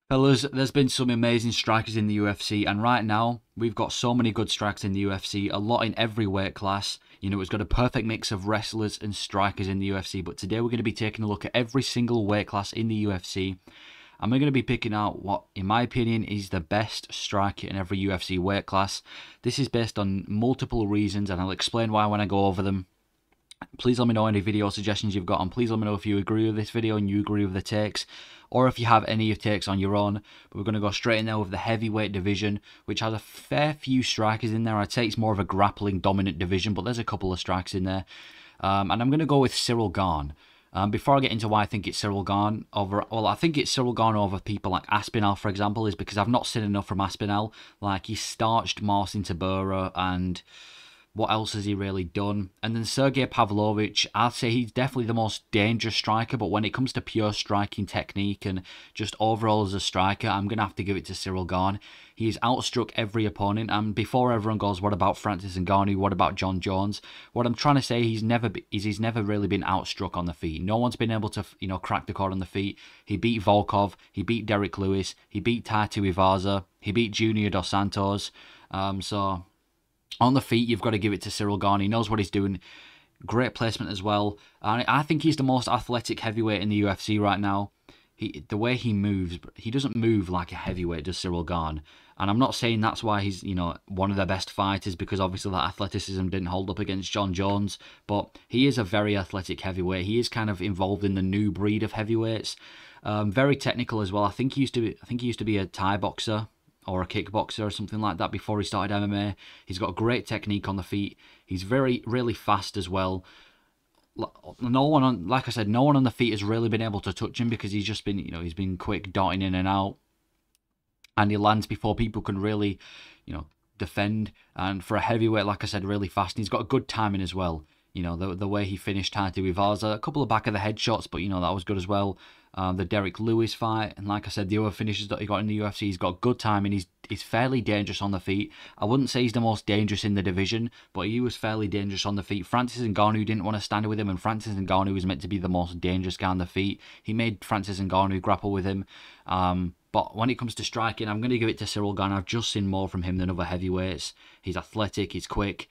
Fellas, there's been some amazing strikers in the UFC, and right now we've got so many good strikers in the UFC, a lot in every weight class. You know, it's got a perfect mix of wrestlers and strikers in the UFC. But today we're going to be taking a look at every single weight class in the UFC, and we're going to be picking out what, in my opinion, is the best striker in every UFC weight class. This is based on multiple reasons, and I'll explain why when I go over them. Please let me know any video suggestions you've got, and please let me know if you agree with this video and you agree with the takes, or if you have any takes on your own. But we're going to go straight in there with the heavyweight division, which has a fair few strikers in there. I'd say it's more of a grappling dominant division, but there's a couple of strikers in there. And I'm going to go with Cyril Gane. Before I get into why I think it's Cyril Gane over, well, I think it's Cyril Gane over people like Aspinall, for example, is because I've not seen enough from Aspinall. Like, he starched Marcin Tybura, and what else has he really done? And then Sergey Pavlovich, I'd say he's definitely the most dangerous striker, but when it comes to pure striking technique and just overall as a striker, I'm going to have to give it to Cyril Gane. He's outstruck every opponent, and before everyone goes, what about Francis Ngannou, what about John Jones? What I'm trying to say, he's never really been outstruck on the feet. No one's been able to, crack the code on the feet. He beat Volkov, he beat Derek Lewis, he beat Taito Ivaza, he beat Junior Dos Santos, so on the feet, you've got to give it to Cyril Gane. He knows what he's doing. Great placement as well. And I think he's the most athletic heavyweight in the UFC right now. The way he moves, he doesn't move like a heavyweight, does Cyril Gane. And I'm not saying that's why he's, one of the best fighters, because obviously that athleticism didn't hold up against John Jones. But he is a very athletic heavyweight. He is kind of involved in the new breed of heavyweights. Very technical as well. I think he used to be a Thai boxer or a kickboxer or something like that before he started MMA. He's got great technique on the feet. He's really fast as well. Like I said, no one on the feet has really been able to touch him, because he's just been, he's been quick dotting in and out, and he lands before people can really, defend. And for a heavyweight, like I said, really fast. And he's got good timing as well. The way he finished Taito Ivaza, a couple of back of the head shots, but that was good as well. The Derek Lewis fight, and like I said, the other finishes that he got in the UFC, he's got good timing. He's fairly dangerous on the feet. I wouldn't say he's the most dangerous in the division, but he was fairly dangerous on the feet. Francis Ngannou didn't want to stand with him, and Francis Ngannou was meant to be the most dangerous guy on the feet. He made Francis Ngannou grapple with him. But when it comes to striking, I'm going to give it to Cyril Gane. I've just seen more from him than other heavyweights. He's athletic, he's quick.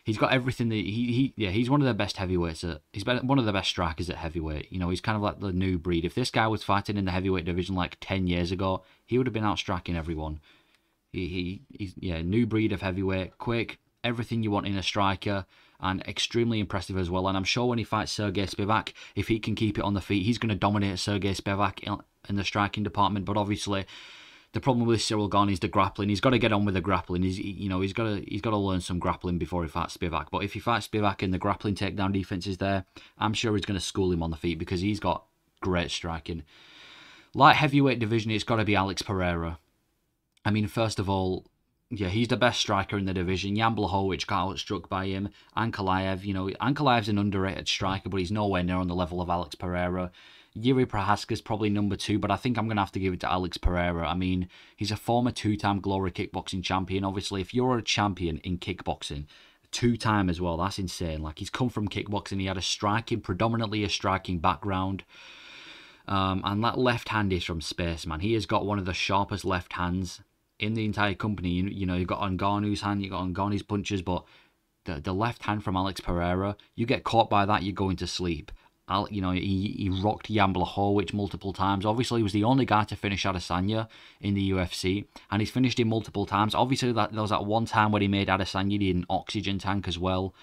He's got everything that he's one of the best heavyweights. He's one of the best strikers at heavyweight. He's kind of like the new breed. If this guy was fighting in the heavyweight division like 10 years ago, he would have been outstriking everyone. He's new breed of heavyweight, quick, everything you want in a striker, and extremely impressive as well. And I'm sure when he fights Sergey Spivak, if he can keep it on the feet, he's going to dominate Sergey Spivak in the striking department. But obviously, the problem with Cyril Gane is the grappling. He's got to get on with the grappling. He's got to learn some grappling before he fights Spivak. But if he fights Spivak and the grappling takedown defense is there, I'm sure he's going to school him on the feet, because he's got great striking. Light heavyweight division, it's got to be Alex Pereira. I mean, first of all, yeah, he's the best striker in the division. Jan Blachowicz got outstruck by him. Ankalaev, Ankalaev's an underrated striker, but he's nowhere near on the level of Alex Pereira. Yuri Prohaska's probably number 2, but I think I'm going to have to give it to Alex Pereira. I mean, he's a former 2-time Glory kickboxing champion. Obviously, if you're a champion in kickboxing, 2-time as well, that's insane. Like, he's come from kickboxing. He had predominantly a striking background. And that left hand is from space, man. He has got one of the sharpest left hands in the entire company. You've got Ngannou's hand, you've got Ngannou's punches, but the left hand from Alex Pereira, you get caught by that, you're going to sleep. He rocked Jan Blachowicz multiple times. Obviously, he was the only guy to finish Adesanya in the UFC, and he's finished him multiple times. Obviously, there was that one time when he made Adesanya need an oxygen tank as well.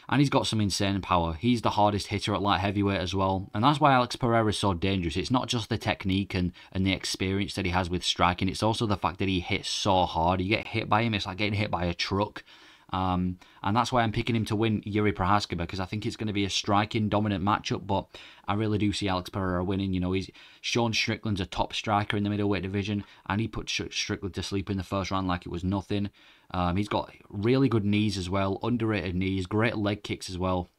And he's got some insane power. He's the hardest hitter at light heavyweight as well. And that's why Alex Pereira is so dangerous. It's not just the technique and the experience that he has with striking. It's also the fact that he hits so hard. You get hit by him, it's like getting hit by a truck. And that's why I'm picking him to win Yuri Prohaska, because I think it's going to be a striking dominant matchup, but I really do see Alex Pereira winning. Sean Strickland's a top striker in the middleweight division, and he put Strickland to sleep in the first round like it was nothing. He's got really good knees as well, underrated knees, great leg kicks as well.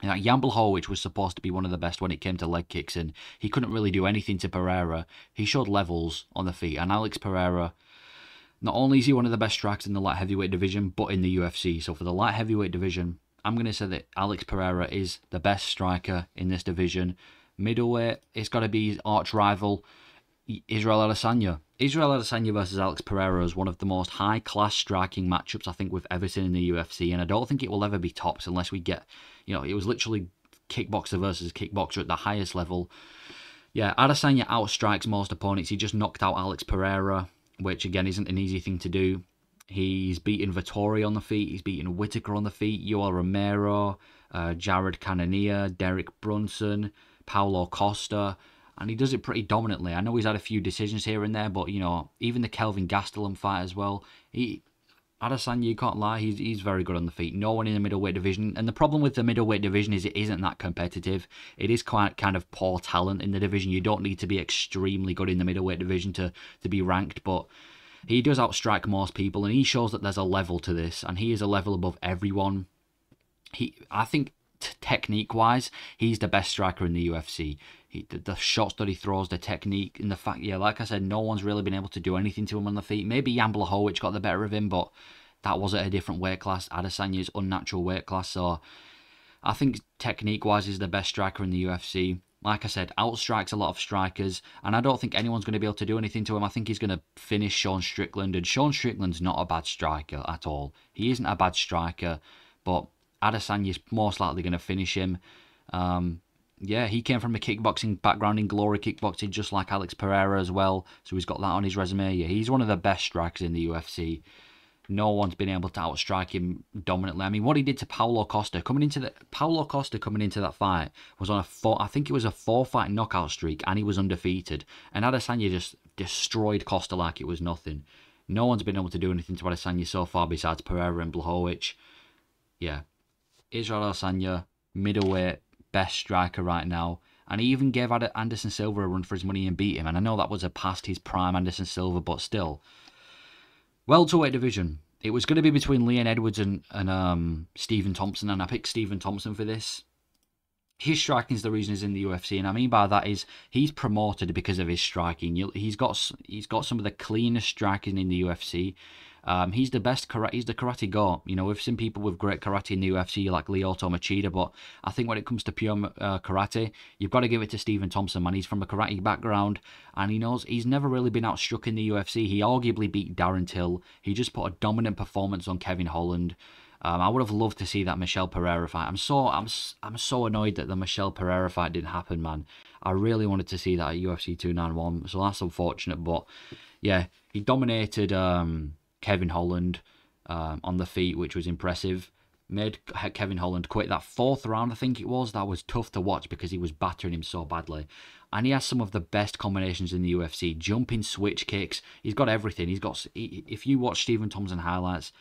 Jan Blachowicz was supposed to be one of the best when it came to leg kicks, and he couldn't really do anything to Pereira. He showed levels on the feet, and Alex Pereira, not only is he one of the best strikers in the light heavyweight division, but in the UFC. So for the light heavyweight division, I'm going to say that Alex Pereira is the best striker in this division. Middleweight, it's got to be his arch rival. Israel Adesanya. Israel Adesanya versus Alex Pereira is one of the most high-class striking matchups I think we've ever seen in the UFC, and I don't think it will ever be topped unless we get, it was literally kickboxer versus kickboxer at the highest level. Yeah, Adesanya outstrikes most opponents. He just knocked out Alex Pereira, which again isn't an easy thing to do. He's beaten Vettori on the feet. He's beaten Whittaker on the feet. Yoel Romero, Jared Cannonier, Derek Brunson, Paulo Costa. And he does it pretty dominantly. I know he's had a few decisions here and there, but, even the Kelvin Gastelum fight as well. Adesanya, you can't lie, he's very good on the feet. No one in the middleweight division. And the problem with the middleweight division is it isn't that competitive. It is quite kind of poor talent in the division. You don't need to be extremely good in the middleweight division to be ranked, but he does outstrike most people, and he shows that there's a level to this, and he is a level above everyone. I think technique-wise, he's the best striker in the UFC. The shots that he throws, the technique, and the fact, like I said, no one's really been able to do anything to him on the feet. Maybe Jan Blachowicz got the better of him, but that was at a different weight class, Adesanya's unnatural weight class. So I think technique-wise, he's the best striker in the UFC. Like I said, outstrikes a lot of strikers, and I don't think anyone's going to be able to do anything to him. I think he's going to finish Sean Strickland, and Sean Strickland's not a bad striker at all. He isn't a bad striker, but Adesanya's most likely going to finish him. Yeah, he came from a kickboxing background in Glory Kickboxing, just like Alex Pereira as well. So he's got that on his resume. Yeah, he's one of the best strikers in the UFC. No one's been able to outstrike him dominantly. I mean, what he did to Paulo Costa coming into that fight was on I think it was a 4-fight knockout streak, and he was undefeated. And Adesanya just destroyed Costa like it was nothing. No one's been able to do anything to Adesanya so far besides Pereira and Blachowicz. Yeah, Israel Adesanya, middleweight, best striker right now. And he even gave Anderson Silva a run for his money and beat him. And I know that was past his prime Anderson Silva, but still. Welterweight division. It was going to be between Leon Edwards and Stephen Thompson, and I picked Stephen Thompson for this. His striking is the reason he's in the UFC, and I mean by that is he's promoted because of his striking. He's got some of the cleanest striking in the UFC. He's the best he's the karate goat. We've seen people with great karate in the UFC like Lyoto Machida, but I think when it comes to pure karate, you've got to give it to Stephen Thompson, man. He's from a karate background, and he's never really been outstruck in the UFC. He arguably beat Darren Till. He just put a dominant performance on Kevin Holland. I would have loved to see that Michel Pereira fight. I'm so annoyed that the Michel Pereira fight didn't happen, man. I really wanted to see that at UFC 291, so that's unfortunate. But yeah, he dominated Kevin Holland on the feet, which was impressive. Made Kevin Holland quit that 4th round, I think it was. That was tough to watch because he was battering him so badly. And he has some of the best combinations in the UFC. Jumping switch kicks. He's got everything. If you watch Stephen Thompson highlights,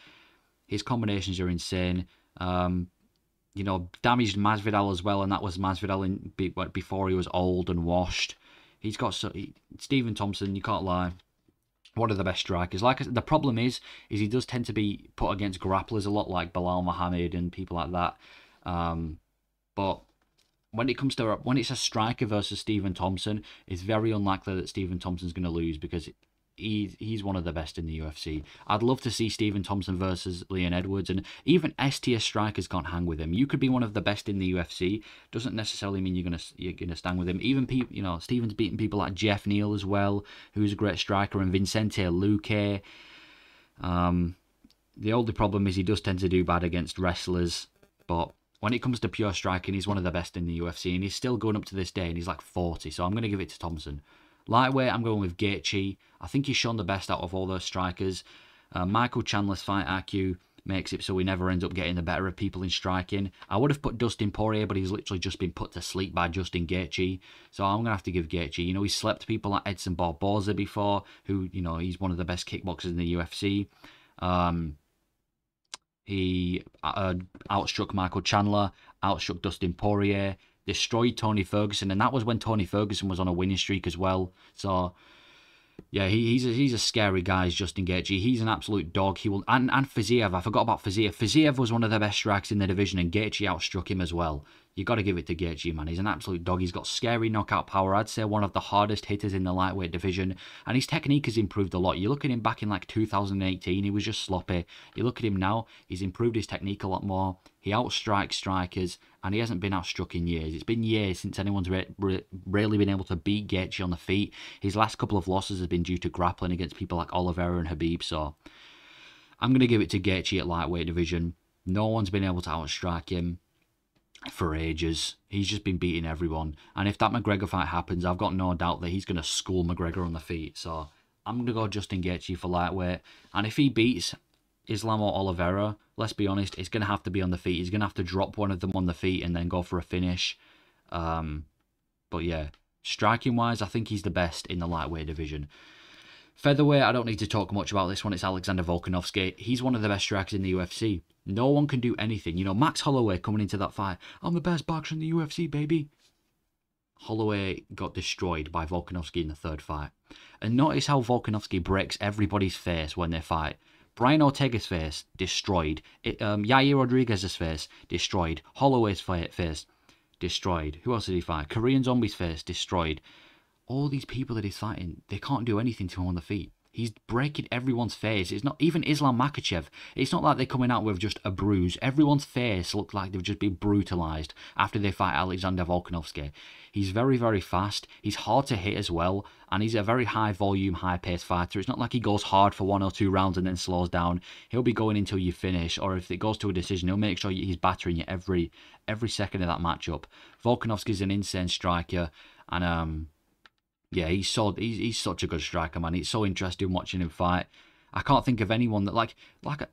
his combinations are insane. Damaged Masvidal as well, and that was Masvidal before he was old and washed. Stephen Thompson, you can't lie, one of the best strikers. The problem is he does tend to be put against grapplers a lot, like Bilal Muhammad and people like that. But when it's a striker versus Stephen Thompson, it's very unlikely that Stephen Thompson's going to lose because he's one of the best in the UFC. I'd love to see Stephen Thompson versus Leon Edwards, and even S-tier strikers can't hang with him. You could be one of the best in the UFC, doesn't necessarily mean you're gonna stand with him. Even people, Stephen's beaten people like Jeff Neal as well, who's a great striker, and Vicente Luque. The only problem is he does tend to do bad against wrestlers, but when it comes to pure striking, he's one of the best in the UFC, and he's still going up to this day, and he's like 40, so I'm going to give it to Thompson. Lightweight, I'm going with Gaethje. I think he's shown the best out of all those strikers. Michael Chandler's fight IQ makes it so he never ends up getting the better of people in striking. I would have put Dustin Poirier, but he's literally just been put to sleep by Justin Gaethje. So I'm going to have to give Gaethje. He's slept people like Edson Barboza before, who, he's one of the best kickboxers in the UFC. He outstruck Michael Chandler, outstruck Dustin Poirier, destroyed Tony Ferguson, and that was when Tony Ferguson was on a winning streak as well. So yeah, he's a scary guy, Justin Gaethje. He's an absolute dog. He will, and Fiziev. I forgot about Fiziev. Fiziev was one of the best strikers in the division, and Gaethje outstruck him as well. you got to give it to Gaethje, man. He's an absolute dog. He's got scary knockout power. I'd say one of the hardest hitters in the lightweight division. And his technique has improved a lot. You look at him back in like 2018, he was just sloppy. You look at him now, he's improved his technique a lot more. He outstrikes strikers, and he hasn't been outstruck in years. It's been years since anyone's really been able to beat Gaethje on the feet. His last couple of losses have been due to grappling against people like Oliveira and Khabib. So I'm going to give it to Gaethje at lightweight division. No one's been able to outstrike him for ages. He's just been beating everyone, and if that McGregor fight happens, I've got no doubt that he's going to school McGregor on the feet. So I'm going to go Justin Gaethje for lightweight, and if he beats Islam or Oliveira, let's be honest, it's going to have to be on the feet. He's going to have to drop one of them on the feet and then go for a finish. But yeah, striking wise, I think he's the best in the lightweight division. Featherweight, I don't need to talk much about this one. It's Alexander Volkanovski. He's one of the best strikers in the UFC. No one can do anything. You know, Max Holloway coming into that fight, I'm the best boxer in the UFC, baby. Holloway got destroyed by Volkanovski in the third fight. And notice how Volkanovski breaks everybody's face when they fight. Brian Ortega's face, destroyed. Yair Rodriguez's face, destroyed. Holloway's face, destroyed. Who else did he fight? Korean Zombie's face, destroyed. All these people that he's fighting, they can't do anything to him on the feet. He's breaking everyone's face. It's not even Islam Makhachev. It's not like they're coming out with just a bruise. Everyone's face looks like they've just been brutalized after they fight Alexander Volkanovski. He's very, very fast. He's hard to hit as well. And he's a very high volume, high pace fighter. It's not like he goes hard for 1 or 2 rounds and then slows down. He'll be going until you finish. Or if it goes to a decision, he'll make sure he's battering you every second of that matchup. Volkanovski's an insane striker. And yeah, he's such a good striker, man. It's so interesting watching him fight. I can't think of anyone that like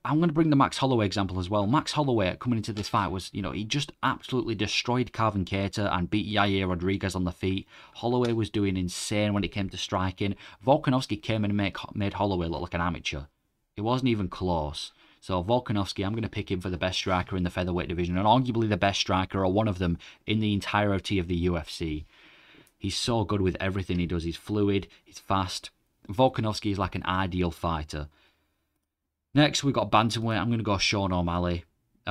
I'm going to bring the Max Holloway example as well. Max Holloway coming into this fight was, you know, he just absolutely destroyed Calvin Kattar and beat Yair Rodriguez on the feet. Holloway was doing insane when it came to striking. Volkanovski came and made Holloway look like an amateur. It wasn't even close. So Volkanovski, I'm going to pick him for the best striker in the featherweight division, and arguably the best striker or one of them in the entirety of the UFC. He's so good with everything he does. He's fluid, he's fast. Volkanovski is like an ideal fighter. Next, we've got Bantamweight. I'm going to go Sean O'Malley.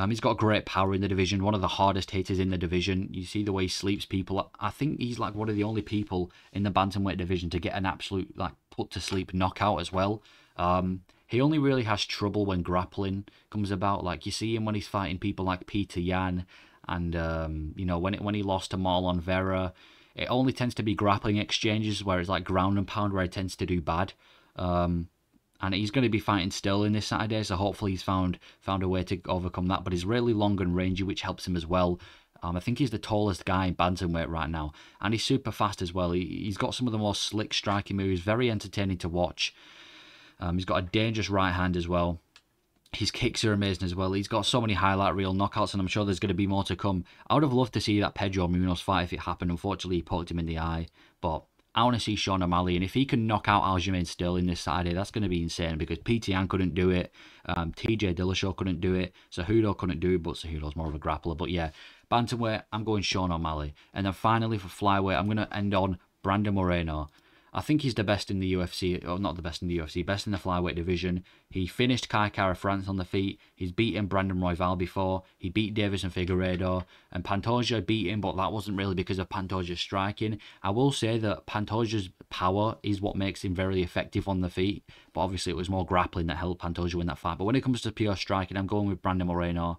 He's got great power in the division, one of the hardest hitters in the division. You see the way he sleeps people. I think he's like one of the only people in the Bantamweight division to get an absolute like put-to-sleep knockout as well. He only really has trouble when grappling comes about. Like, you see him when he's fighting people like Peter Yan and, you know, when he lost to Marlon Vera. It only tends to be grappling exchanges where it's like ground and pound where he tends to do bad. And he's going to be fighting still in this Saturday, so hopefully he's found a way to overcome that. But he's really long and rangy, which helps him as well. I think he's the tallest guy in bantamweight right now. And he's super fast as well. He's got some of the most slick striking moves, very entertaining to watch. He's got a dangerous right hand as well. His kicks are amazing as well. He's got so many highlight reel knockouts, and I'm sure there's going to be more to come. I would have loved to see that Pedro Munoz fight if it happened. Unfortunately, he poked him in the eye. But I want to see Sean O'Malley, and if he can knock out Aljamain Sterling this Saturday, that's going to be insane, because Peter Yan couldn't do it. TJ Dillashaw couldn't do it. Cejudo couldn't do it, but Cejudo's more of a grappler. But yeah, bantamweight, I'm going Sean O'Malley. And then finally for flyweight, I'm going to end on Brandon Moreno. I think he's the best in the UFC, or not the best in the UFC, best in the flyweight division. He finished Kai Kara France on the feet. He's beaten Brandon Royval before. He beat Davison Figueiredo. And Pantoja beat him, but that wasn't really because of Pantoja's striking. I will say that Pantoja's power is what makes him very effective on the feet. But obviously it was more grappling that helped Pantoja win that fight. But when it comes to pure striking, I'm going with Brandon Moreno.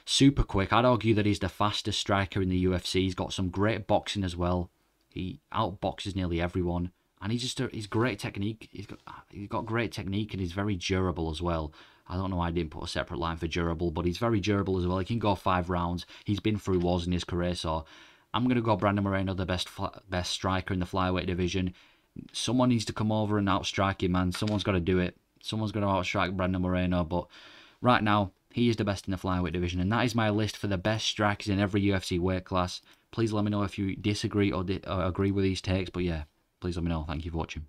Super quick. I'd argue that he's the fastest striker in the UFC. He's got some great boxing as well. He outboxes nearly everyone, and he's great technique. He's got great technique, and he's very durable as well. I don't know why I didn't put a separate line for durable, but he's very durable as well. He can go 5 rounds. He's been through wars in his career, so I'm going to go Brandon Moreno, the best striker in the flyweight division. Someone needs to come over and outstrike him, man. Someone's got to do it. Someone's got to outstrike Brandon Moreno, but right now, he is the best in the flyweight division, and that is my list for the best strikers in every UFC weight class. Please let me know if you disagree or agree with these takes, but yeah, please let me know. Thank you for watching.